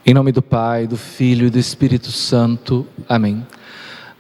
Em nome do Pai, do Filho e do Espírito Santo. Amém.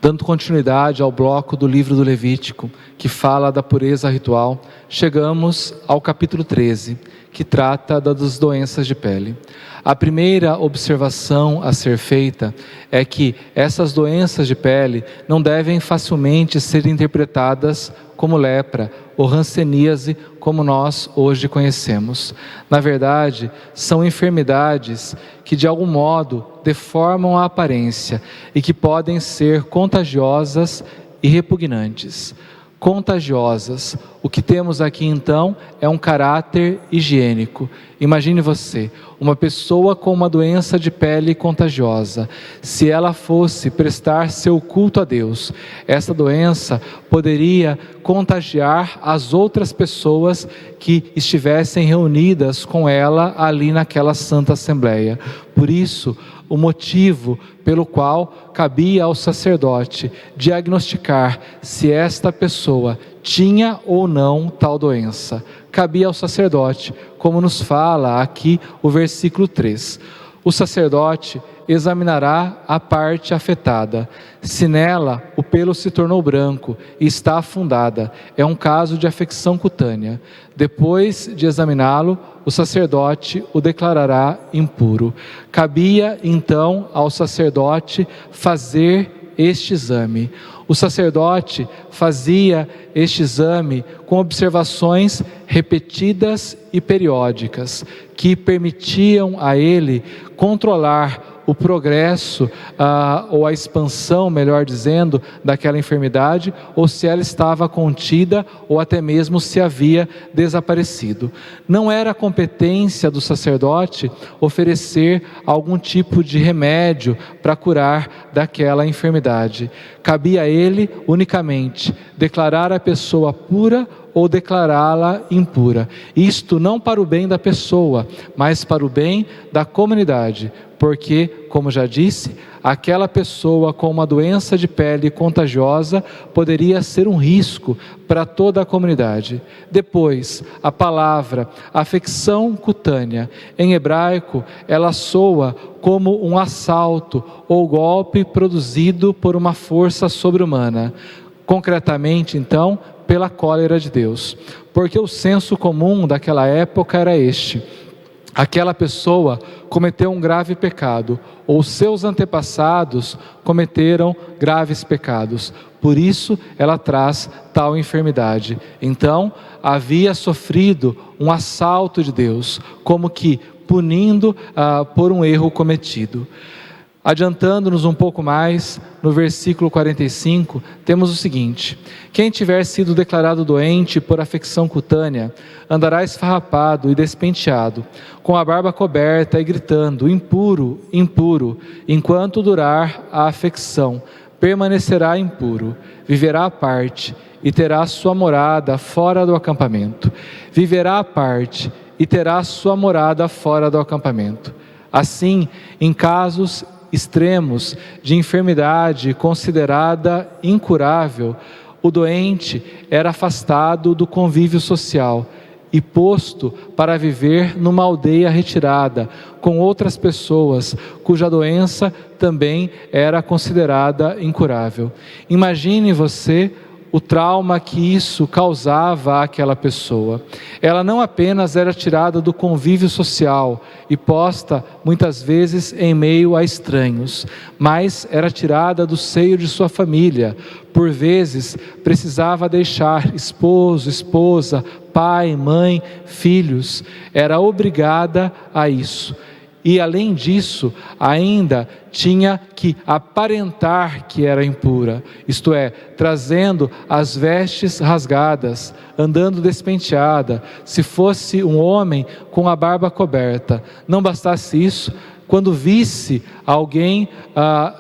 Dando continuidade ao bloco do livro do Levítico, que fala da pureza ritual, chegamos ao capítulo 13, que trata das doenças de pele. A primeira observação a ser feita é que essas doenças de pele não devem facilmente ser interpretadas como lepra ou hanseníase, como nós hoje conhecemos. Na verdade, são enfermidades que de algum modo deformam a aparência e que podem ser contagiosas e repugnantes. Contagiosas. O que temos aqui então é um caráter higiênico. Imagine você, uma pessoa com uma doença de pele contagiosa. Se ela fosse prestar seu culto a Deus, essa doença poderia contagiar as outras pessoas que estivessem reunidas com ela ali naquela santa assembleia. Por isso, o motivo pelo qual cabia ao sacerdote diagnosticar se esta pessoa tinha ou não tal doença. Cabia ao sacerdote, como nos fala aqui o versículo 3. O sacerdote examinará a parte afetada. Se nela o pelo se tornou branco e está afundada, é um caso de afecção cutânea. Depois de examiná-lo, o sacerdote o declarará impuro. Cabia então ao sacerdote fazer este exame. O sacerdote fazia este exame com observações repetidas e periódicas, que permitiam a ele controlar o progresso ou a expansão, melhor dizendo, daquela enfermidade, ou se ela estava contida ou até mesmo se havia desaparecido. Não era competência do sacerdote oferecer algum tipo de remédio para curar daquela enfermidade. Cabia a ele unicamente declarar a pessoa pura ou declará-la impura. Isto não para o bem da pessoa, mas para o bem da comunidade. Porque, como já disse, aquela pessoa com uma doença de pele contagiosa poderia ser um risco para toda a comunidade. Depois, a palavra afecção cutânea, em hebraico, ela soa como um assalto ou golpe produzido por uma força sobre-humana. Concretamente, então, pela cólera de Deus. Porque o senso comum daquela época era este: aquela pessoa cometeu um grave pecado, ou seus antepassados cometeram graves pecados. Por isso ela traz tal enfermidade. Então havia sofrido um assalto de Deus, como que punindo por um erro cometido. Adiantando-nos um pouco mais, no versículo 45, temos o seguinte: quem tiver sido declarado doente por afecção cutânea, andará esfarrapado e despenteado, com a barba coberta e gritando, impuro, impuro, enquanto durar a afecção, permanecerá impuro, viverá à parte e terá sua morada fora do acampamento. Viverá à parte e terá sua morada fora do acampamento. Assim, em casos extremos de enfermidade considerada incurável, o doente era afastado do convívio social e posto para viver numa aldeia retirada com outras pessoas cuja doença também era considerada incurável. Imagine você o trauma que isso causava àquela pessoa. Ela não apenas era tirada do convívio social e posta muitas vezes em meio a estranhos, mas era tirada do seio de sua família. Por vezes precisava deixar esposo, esposa, pai, mãe, filhos. Era obrigada a isso. E além disso, ainda tinha que aparentar que era impura, isto é, trazendo as vestes rasgadas, andando despenteada, se fosse um homem com a barba coberta. Não bastasse isso, quando visse alguém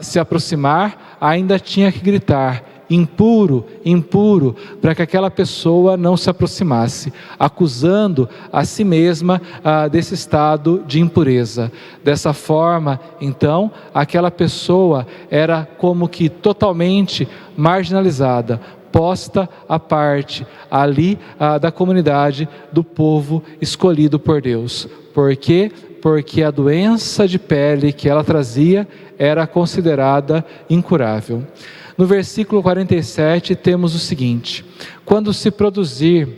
se aproximar, ainda tinha que gritar: impuro, impuro, para que aquela pessoa não se aproximasse, acusando a si mesma desse estado de impureza. Dessa forma, então, aquela pessoa era como que totalmente marginalizada, posta à parte ali da comunidade do povo escolhido por Deus. Por quê? porque a doença de pele que ela trazia era considerada incurável. No versículo 47 temos o seguinte: quando se produzir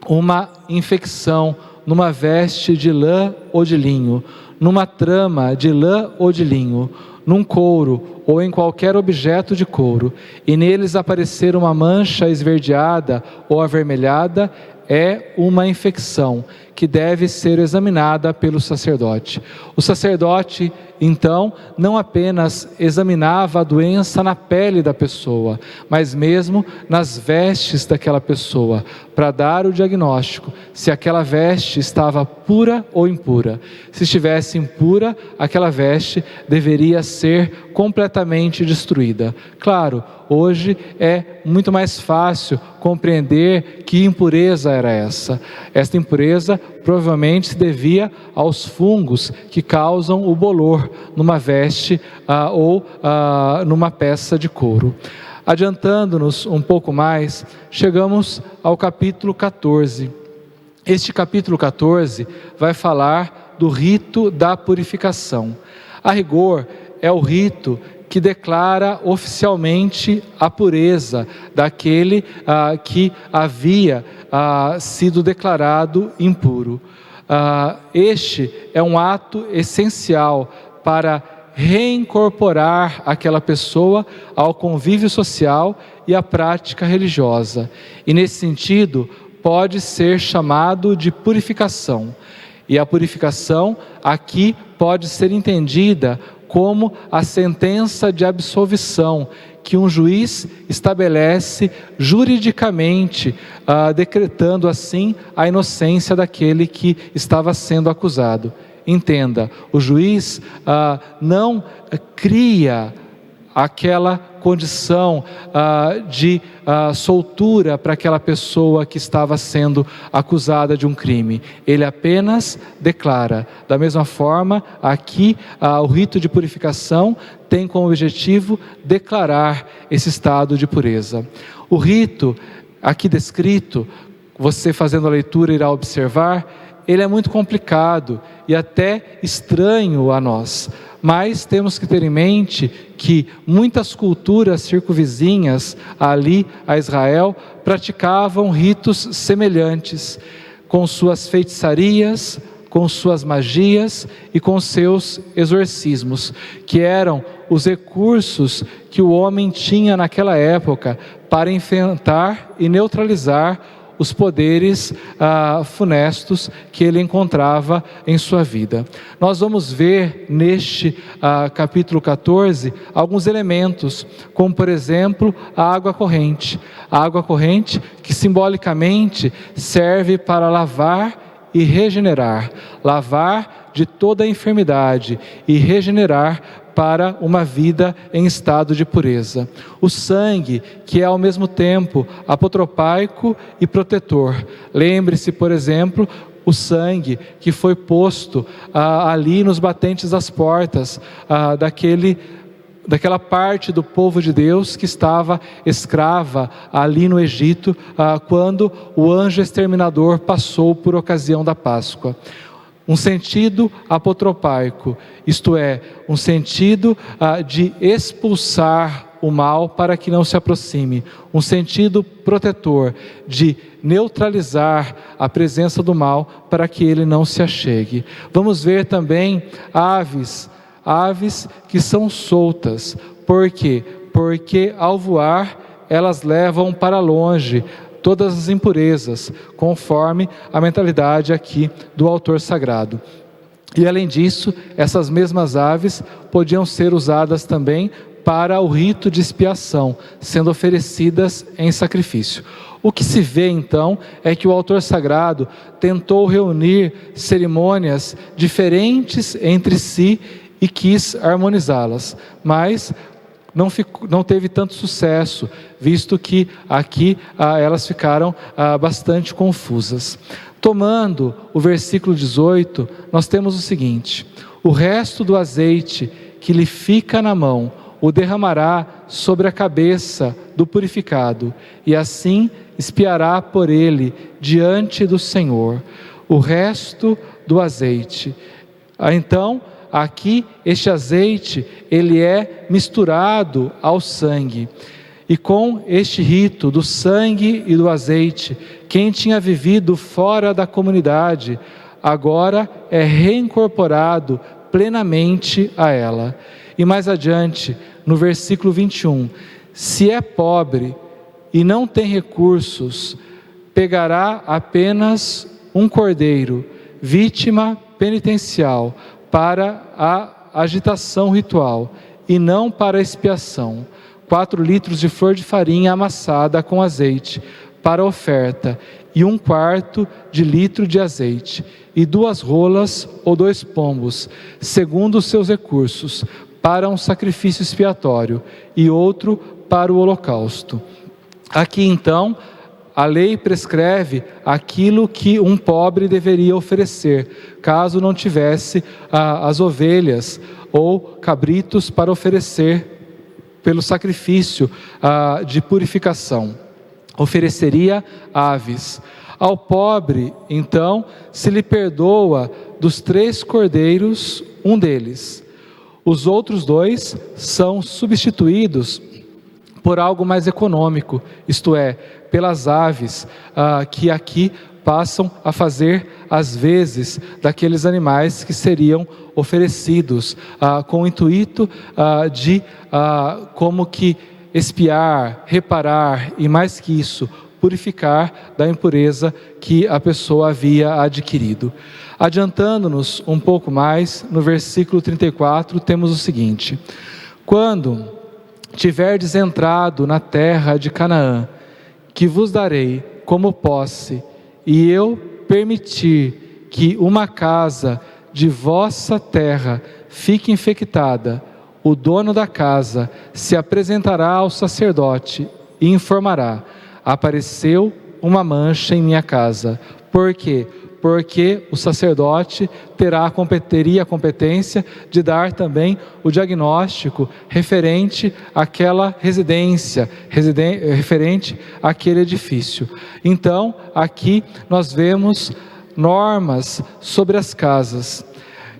uma infecção numa veste de lã ou de linho, numa trama de lã ou de linho, num couro ou em qualquer objeto de couro, e neles aparecer uma mancha esverdeada ou avermelhada, é uma infecção que deve ser examinada pelo sacerdote. O sacerdote, então, não apenas examinava a doença na pele da pessoa, mas mesmo nas vestes daquela pessoa, para dar o diagnóstico se aquela veste estava pura ou impura. Se estivesse impura, aquela veste deveria ser completamente destruída. Claro, hoje é muito mais fácil compreender que impureza era essa. Esta impureza provavelmente se devia aos fungos que causam o bolor numa veste ou numa peça de couro. Adiantando-nos um pouco mais, chegamos ao capítulo 14. Este capítulo 14 vai falar do rito da purificação. A rigor, é o rito que declara oficialmente a pureza daquele que havia sido declarado impuro. Este é um ato essencial para reincorporar aquela pessoa ao convívio social e à prática religiosa. E nesse sentido, pode ser chamado de purificação. E a purificação aqui pode ser entendida como a sentença de absolvição que um juiz estabelece juridicamente, decretando assim a inocência daquele que estava sendo acusado. Entenda, o juiz não cria aquela condição de soltura para aquela pessoa que estava sendo acusada de um crime. Ele apenas declara. Da mesma forma, aqui o rito de purificação tem como objetivo declarar esse estado de pureza. O rito aqui descrito, você fazendo a leitura irá observar, ele é muito complicado e até estranho a nós. Mas temos que ter em mente que muitas culturas circunvizinhas ali a Israel praticavam ritos semelhantes, com suas feitiçarias, com suas magias e com seus exorcismos, que eram os recursos que o homem tinha naquela época para enfrentar e neutralizar os poderes funestos que ele encontrava em sua vida. Nós vamos ver neste capítulo 14 alguns elementos, como por exemplo a água corrente. A água corrente que simbolicamente serve para lavar e regenerar, lavar de toda a enfermidade e regenerar para uma vida em estado de pureza. O sangue, que é ao mesmo tempo apotropaico e protetor. Lembre-se, por exemplo, o sangue que foi posto ali nos batentes das portas daquela parte do povo de Deus que estava escrava ali no Egito, quando o anjo exterminador passou por ocasião da Páscoa. Um sentido apotropaico, isto é, um sentido de expulsar o mal para que não se aproxime. Um sentido protetor, de neutralizar a presença do mal para que ele não se achegue. Vamos ver também aves que são soltas. Por quê? Porque ao voar elas levam para longe todas as impurezas, conforme a mentalidade aqui do autor sagrado. E além disso, essas mesmas aves podiam ser usadas também para o rito de expiação, sendo oferecidas em sacrifício. O que se vê então é que o autor sagrado tentou reunir cerimônias diferentes entre si e quis harmonizá-las, mas não teve tanto sucesso, visto que aqui elas ficaram bastante confusas. Tomando o versículo 18, nós temos o seguinte: o resto do azeite que lhe fica na mão o derramará sobre a cabeça do purificado, e assim expiará por ele diante do Senhor. O resto do azeite. Então, aqui este azeite, ele é misturado ao sangue. E com este rito do sangue e do azeite, quem tinha vivido fora da comunidade, agora é reincorporado plenamente a ela. E mais adiante, no versículo 21, se é pobre e não tem recursos, pegará apenas um cordeiro, vítima penitencial, para a agitação ritual, e não para a expiação, 4 litros de flor de farinha amassada com azeite, para oferta, e 1/4 de litro de azeite, e 2 rolas ou 2 pombos, segundo os seus recursos, para um sacrifício expiatório, e outro para o holocausto. Aqui então, a lei prescreve aquilo que um pobre deveria oferecer, caso não tivesse as ovelhas ou cabritos para oferecer pelo sacrifício de purificação. Ofereceria aves. Ao pobre, então, se lhe perdoa dos 3 cordeiros, um deles. Os outros 2 são substituídos por algo mais econômico, isto é, pelas aves, que aqui passam a fazer as vezes daqueles animais que seriam oferecidos, com o intuito de como que expiar, reparar e mais que isso, purificar da impureza que a pessoa havia adquirido. Adiantando-nos um pouco mais, no versículo 34 temos o seguinte: quando tiverdes entrado na terra de Canaã, que vos darei como posse, e eu permitir que uma casa de vossa terra fique infectada, o dono da casa se apresentará ao sacerdote e informará: apareceu uma mancha em minha casa. Por quê? Porque o sacerdote teria a competência de dar também o diagnóstico referente àquela residência, referente àquele edifício. Então, aqui nós vemos normas sobre as casas.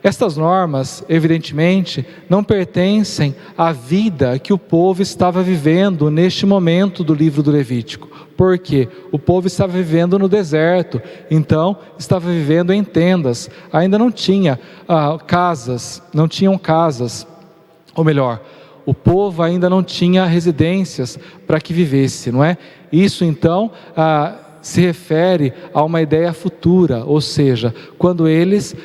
Estas normas, evidentemente, não pertencem à vida que o povo estava vivendo neste momento do livro do Levítico. Porque o povo estava vivendo no deserto, então estava vivendo em tendas, ainda não tinham casas, ou melhor, o povo ainda não tinha residências para que vivesse, não é? Isso então se refere a uma ideia futura, ou seja, quando eles,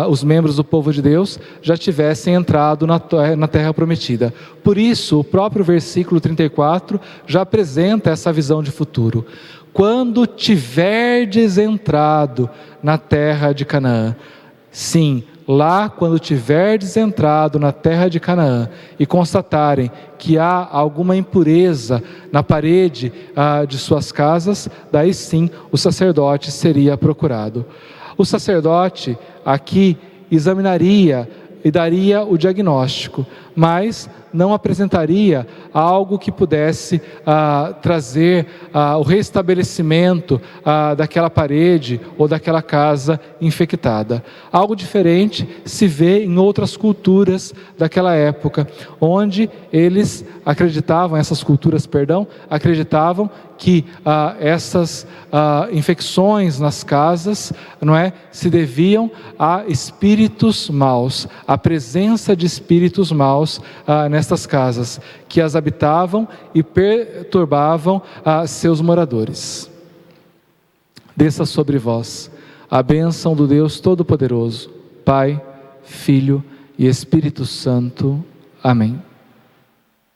os membros do povo de Deus, já tivessem entrado na terra prometida. Por isso, o próprio versículo 34 já apresenta essa visão de futuro. Quando tiverdes entrado na terra de Canaã, sim, lá quando tiverdes entrado na terra de Canaã e constatarem que há alguma impureza na parede de suas casas, daí sim o sacerdote seria procurado. O sacerdote aqui examinaria e daria o diagnóstico, mas não apresentaria algo que pudesse trazer o restabelecimento daquela parede ou daquela casa infectada. Algo diferente se vê em outras culturas daquela época, onde eles essas culturas acreditavam que essas infecções nas casas, não é, se deviam a espíritos maus, a presença de espíritos maus nestas casas, que as habitavam e perturbavam seus moradores. Desça sobre vós a bênção do Deus Todo-Poderoso, Pai, Filho e Espírito Santo. Amém.